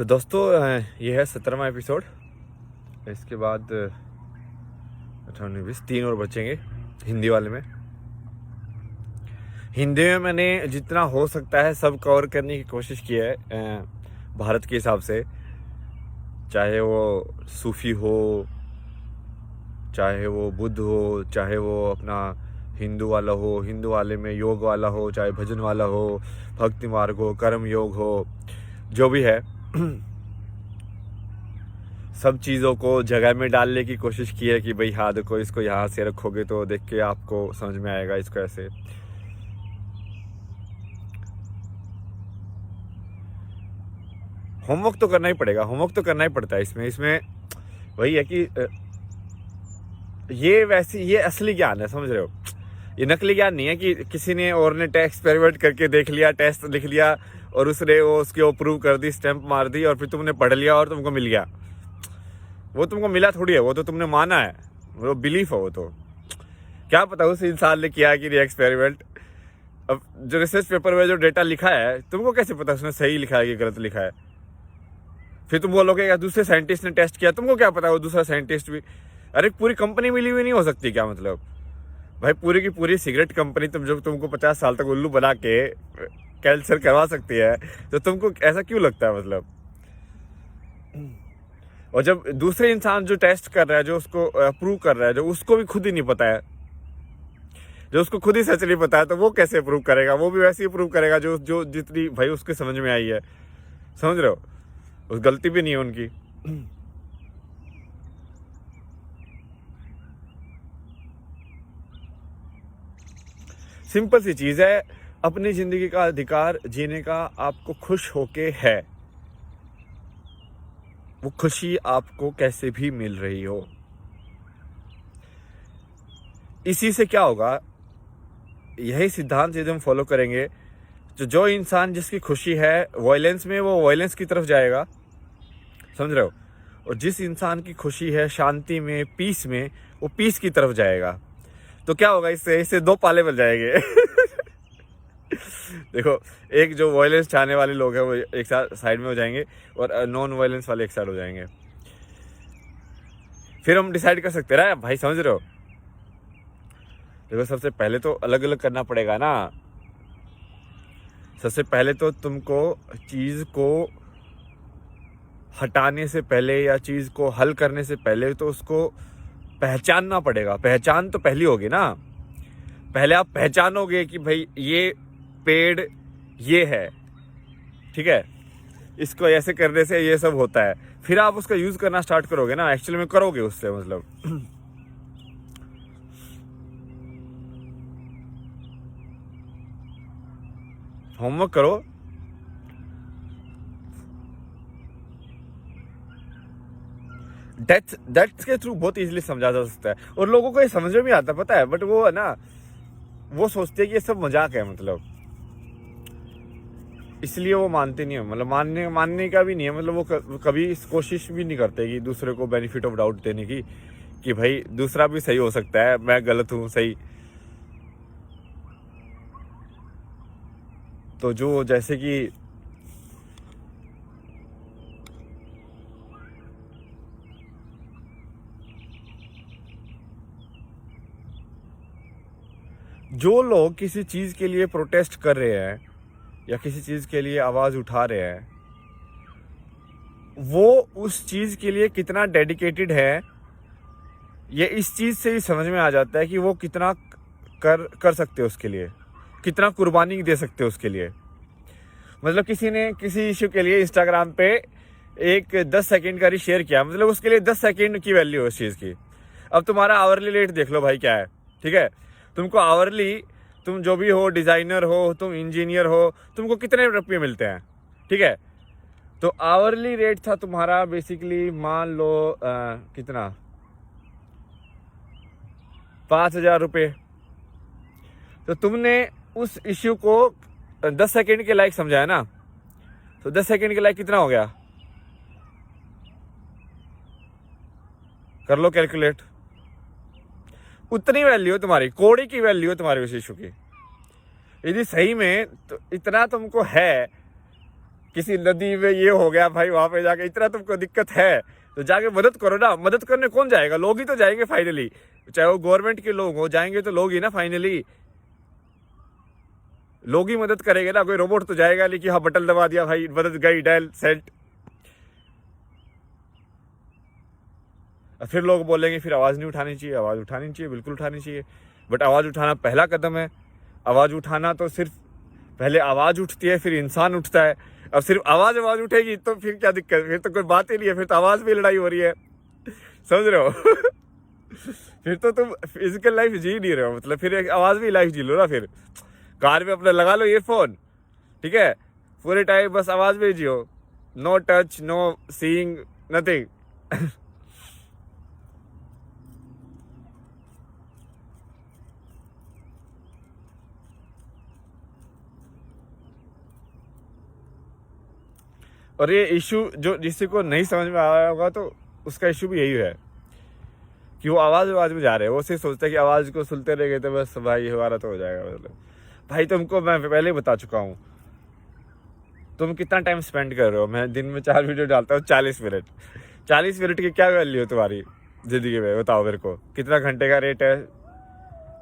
तो दोस्तों ये है 17वां एपिसोड। इसके बाद 18 19 3 और बचेंगे हिंदी वाले में। हिंदी में मैंने जितना हो सकता है सब कवर करने की कोशिश की है भारत के हिसाब से, चाहे वो सूफी हो, चाहे वो बुद्ध हो, चाहे वो अपना हिंदू वाला हो, हिंदू वाले में योग वाला हो, चाहे भजन वाला हो, भक्ति मार्ग हो, कर्म योग हो, जो भी है सब चीज़ों को जगह में डालने की कोशिश की है कि भाई हाँ देखो, इसको यहाँ से रखोगे तो देख के आपको समझ में आएगा, इसको ऐसे। होमवर्क तो करना ही पड़ेगा, होमवर्क तो करना ही पड़ता है इसमें वही है कि ये असली ज्ञान है, समझ रहे हो। ये नकली ज्ञान नहीं है कि किसी ने और ने एक्सपेरिमेंट करके देख लिया, टेस्ट लिख लिया और उसने वो उसके अप्रूव कर दी, स्टैंप मार दी और फिर तुमने पढ़ लिया और तुमको मिल गया। वो तुमको मिला थोड़ी है, वो तो तुमने माना है, वो बिलीफ है। वो तो क्या पता उस इंसान ने किया कि नहीं एक्सपेरिमेंट। अब जो रिसर्च पेपर में जो डेटा लिखा है, तुमको कैसे पता उसने सही लिखा है कि गलत लिखा है। फिर तुम बोलोगे या दूसरे साइंटिस्ट ने टेस्ट किया, तुमको क्या पता वो दूसरा साइंटिस्ट भी। अरे पूरी कंपनी मिली हुई नहीं हो सकती क्या, मतलब भाई पूरी की पूरी सिगरेट कंपनी तुमको 50 साल तक उल्लू बना के कैंसर करवा सकती है, तो तुमको ऐसा क्यों लगता है मतलब। और जब दूसरे इंसान जो टेस्ट कर रहा है, जो उसको अप्रूव कर रहा है, जो उसको भी खुद ही नहीं पता है, जो उसको खुद ही सच नहीं पता है, तो वो कैसे अप्रूव करेगा। वो भी वैसे ही अप्रूव करेगा जो जो जितनी भाई उसके समझ में आई है, समझ रहे हो। उस गलती भी नहीं है उनकी। सिंपल सी चीज है, अपनी जिंदगी का अधिकार जीने का आपको खुश होके है। वो खुशी आपको कैसे भी मिल रही हो। इसी से क्या होगा, यही सिद्धांत यदि हम फॉलो करेंगे तो जो इंसान जिसकी खुशी है वायलेंस में, वो वायलेंस की तरफ जाएगा, समझ रहे हो। और जिस इंसान की खुशी है शांति में, पीस में, वो पीस की तरफ जाएगा। तो क्या होगा, इससे दो पाले बन जाएंगे। देखो, एक जो वायलेंस चाहने वाले लोग हैं वो एक साथ साइड में हो जाएंगे और नॉन वायलेंस वाले एक साइड हो जाएंगे। फिर हम डिसाइड कर सकते हैं भाई, समझ रहे हो। देखो, सबसे पहले तो अलग अलग करना पड़ेगा ना। सबसे पहले तो तुमको चीज को हटाने से पहले या चीज को हल करने से पहले तो उसको पहचानना पड़ेगा। पहचान तो पहली होगी ना। पहले आप पहचानोगे कि भाई ये पेड़ ये है, ठीक है, इसको ऐसे करने से ये सब होता है। फिर आप उसका यूज करना स्टार्ट करोगे ना, एक्चुअली में करोगे उससे, मतलब। होमवर्क करो। डेथ के थ्रू बहुत इजीली समझा जा सकता है और लोगों को ये समझ में भी आता, पता है। बट वो है ना, वो सोचते हैं कि ये सब मजाक है, मतलब इसलिए वो मानते नहीं है। मतलब मानने का भी नहीं है, मतलब वो कभी इस कोशिश भी नहीं करते कि दूसरे को बेनिफिट ऑफ डाउट देने की, कि भाई दूसरा भी सही हो सकता है, मैं गलत हूँ सही। तो जो जैसे कि जो लोग किसी चीज के लिए प्रोटेस्ट कर रहे हैं या किसी चीज के लिए आवाज उठा रहे हैं, वो उस चीज के लिए कितना डेडिकेटेड है, ये इस चीज से ही समझ में आ जाता है कि वो कितना कर सकते हैं उसके लिए, कितना कुर्बानी दे सकते हैं उसके लिए। मतलब किसी ने किसी इश्यू के लिए इंस्टाग्राम पे एक 10 सेकंड का री शेयर किया, मतलब उसके लिए 10 सेकंड की वैल्यू है उस चीज की। अब तुम्हारा आवरली रेट देख लो भाई क्या है, ठीक है। तुमको आवरली, तुम जो भी हो, डिजाइनर हो, तुम इंजीनियर हो, तुमको कितने रुपये मिलते हैं, ठीक है। तो आवरली रेट था तुम्हारा बेसिकली, मान लो कितना, 5,000 रुपये। तो तुमने उस इश्यू को 10 सेकंड के लायक समझाया ना, तो 10 सेकंड के लायक कितना हो गया, कर लो कैलकुलेट। उतनी वैल्यू है तुम्हारी, कौड़ी की वैल्यू है तुम्हारी उस इशू की। यदि सही में तो इतना तुमको है किसी नदी में ये हो गया भाई, वहां पे जाके इतना तुमको दिक्कत है तो जाके मदद करो ना। मदद करने कौन जाएगा? लोग ही तो जाएंगे फाइनली, चाहे वो गवर्नमेंट के लोग हो, जाएंगे तो लोग ही ना फाइनली, लोग ही मदद करेंगे ना। कोई रोबोट तो जाएगा नहीं कि हाँ बटन दबा दिया भाई मदद गई, डायल सेंट। फिर लोग बोलेंगे फिर आवाज नहीं उठानी चाहिए। आवाज उठानी चाहिए, बिल्कुल उठानी चाहिए, बट आवाज उठाना पहला कदम है। आवाज उठाना तो सिर्फ पहले आवाज उठती है फिर इंसान उठता है। अब सिर्फ आवाज उठेगी तो फिर क्या दिक्कत? फिर तो कोई बात ही नहीं है, फिर तो आवाज में लड़ाई हो रही है, समझ रहे हो? फिर तो तुम फिजिकल लाइफ जी नहीं रहे हो, मतलब फिर एक आवाज भी लाइफ जी लो ना। फिर कार में अपना लगा लो ईयरफोन, ठीक है, पूरे टाइम बस आवाज में जियो, no touch, no seeing, nothing. और ये इशू जो जिससे को नहीं समझ में आ रहा होगा तो उसका इशू भी यही है कि वो आवाज में जा रहे हैं। वो सिर्फ सोचते हैं कि आवाज को सुनते रह गए तो बस भाई हमारा तो हो जाएगा। मतलब भाई तुमको मैं पहले ही बता चुका हूँ, तुम कितना टाइम स्पेंड कर रहे हो। मैं दिन में 4 वीडियो डालता हूँ, 40 मिनट। 40 मिनट की क्या वैल्यू है तुम्हारी जिंदगी में? बताओ मेरे को, कितना घंटे का रेट है?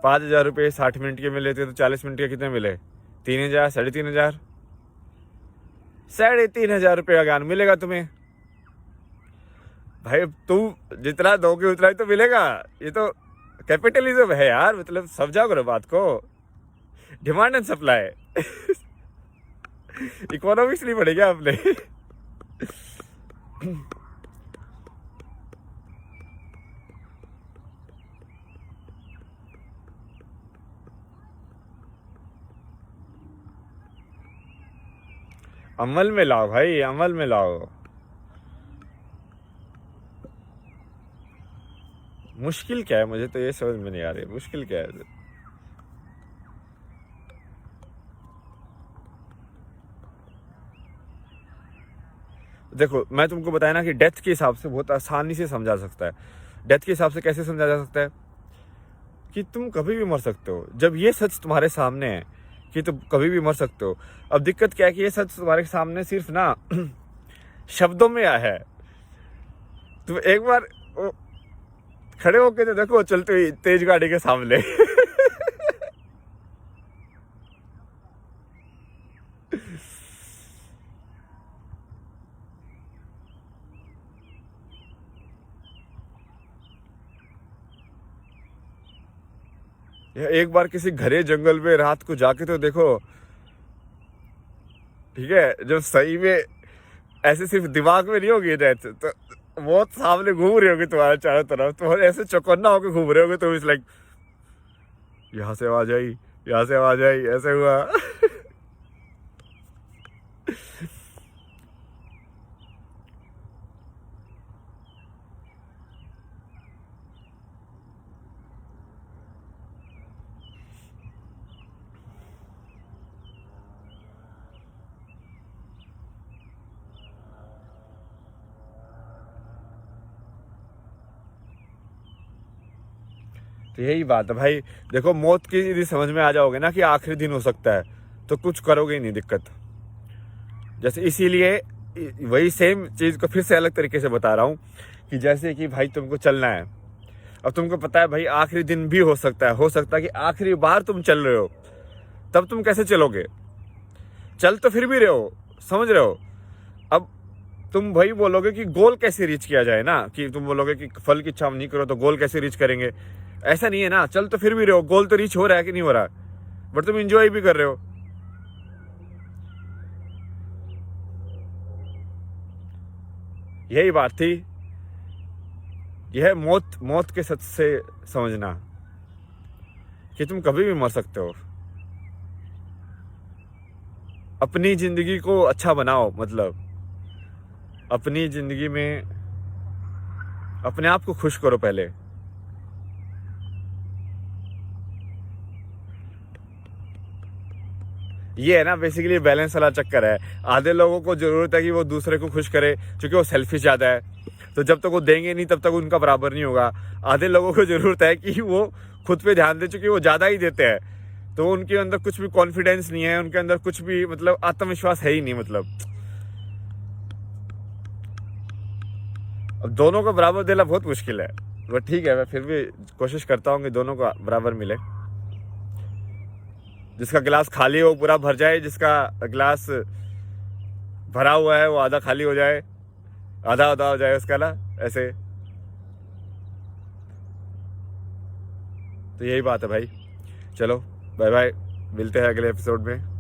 5,000 रुपये 60 मिनट के मिले थे तो 40 मिनट के कितने मिले? 3,000, 3,500, 3,500 रुपये का ज्ञान मिलेगा तुम्हें। भाई तुम जितना दोगे उतना ही तो मिलेगा। ये तो कैपिटलिज्म है यार, मतलब समझा करो बात को, डिमांड एंड सप्लाई। इकोनॉमिक्स नहीं पढ़े क्या आपने? अमल में लाओ भाई, अमल में लाओ। मुश्किल क्या है? मुझे तो ये समझ में नहीं आ रही मुश्किल क्या है। देखो मैं तुमको बताया ना कि डेथ के हिसाब से बहुत आसानी से समझा सकता है। डेथ के हिसाब से कैसे समझा जा सकता है? कि तुम कभी भी मर सकते हो। जब ये सच तुम्हारे सामने है कि तुम कभी भी मर सकते हो, अब दिक्कत क्या है कि ये सच तुम्हारे सामने सिर्फ ना शब्दों में आया है। तुम एक बार खड़े होके तो देखो चलते हुई तेज गाड़ी के सामने। एक बार किसी घरे जंगल में रात को जाके तो देखो, ठीक है, जब सही में ऐसे सिर्फ दिमाग में नहीं होगी डेथ, तो बहुत सामने घूम रही होगी तुम्हारे चारों तरफ, तो ऐसे चौकन्ना होकर घूम रहे होगे, तो इस लाइक यहाँ से आवाज आई, यहाँ से आवाज आई, ऐसे हुआ। तो यही बात है भाई। देखो मौत की यदि समझ में आ जाओगे ना कि आखिरी दिन हो सकता है, तो कुछ करोगे ही नहीं दिक्कत। जैसे इसीलिए वही सेम चीज को फिर से अलग तरीके से बता रहा हूँ कि जैसे कि भाई तुमको चलना है, अब तुमको पता है भाई आखिरी दिन भी हो सकता है कि आखिरी बार तुम चल रहे हो, तब तुम कैसे चलोगे? चल तो फिर भी रहे हो, समझ रहे हो? अब तुम भाई बोलोगे कि गोल कैसे रीच किया जाए ना, कि तुम बोलोगे कि फल की इच्छा हम नहीं करो तो गोल कैसे रीच करेंगे? ऐसा नहीं है ना, चल तो फिर भी रहे हो, गोल तो रीच हो रहा है कि नहीं हो रहा, बट तुम इंजॉय भी कर रहे हो। यही बात थी, यह मौत के सच से समझना कि तुम कभी भी मर सकते हो। अपनी जिंदगी को अच्छा बनाओ, मतलब अपनी जिंदगी में अपने आप को खुश करो पहले। ये है ना बेसिकली बैलेंस वाला चक्कर है। आधे लोगों को जरूरत है कि वो दूसरे को खुश करे क्योंकि वो सेल्फिश ज्यादा है, तो जब तक वो देंगे नहीं तब तक उनका बराबर नहीं होगा। आधे लोगों को जरूरत है कि वो खुद पे ध्यान दे, चूंकि वो ज्यादा ही देते हैं तो उनके अंदर कुछ भी कॉन्फिडेंस नहीं है, उनके अंदर कुछ भी मतलब आत्मविश्वास है ही नहीं, मतलब अब दोनों को बराबर देना बहुत मुश्किल है, वो ठीक है, मैं फिर भी कोशिश करता हूँ कि दोनों को बराबर मिले। जिसका गिलास खाली हो पूरा भर जाए, जिसका गिलास भरा हुआ है वो आधा खाली हो जाए, आधा आधा हो जाए उसका ना, ऐसे। तो यही बात है भाई। चलो बाय बाय, मिलते हैं अगले एपिसोड में।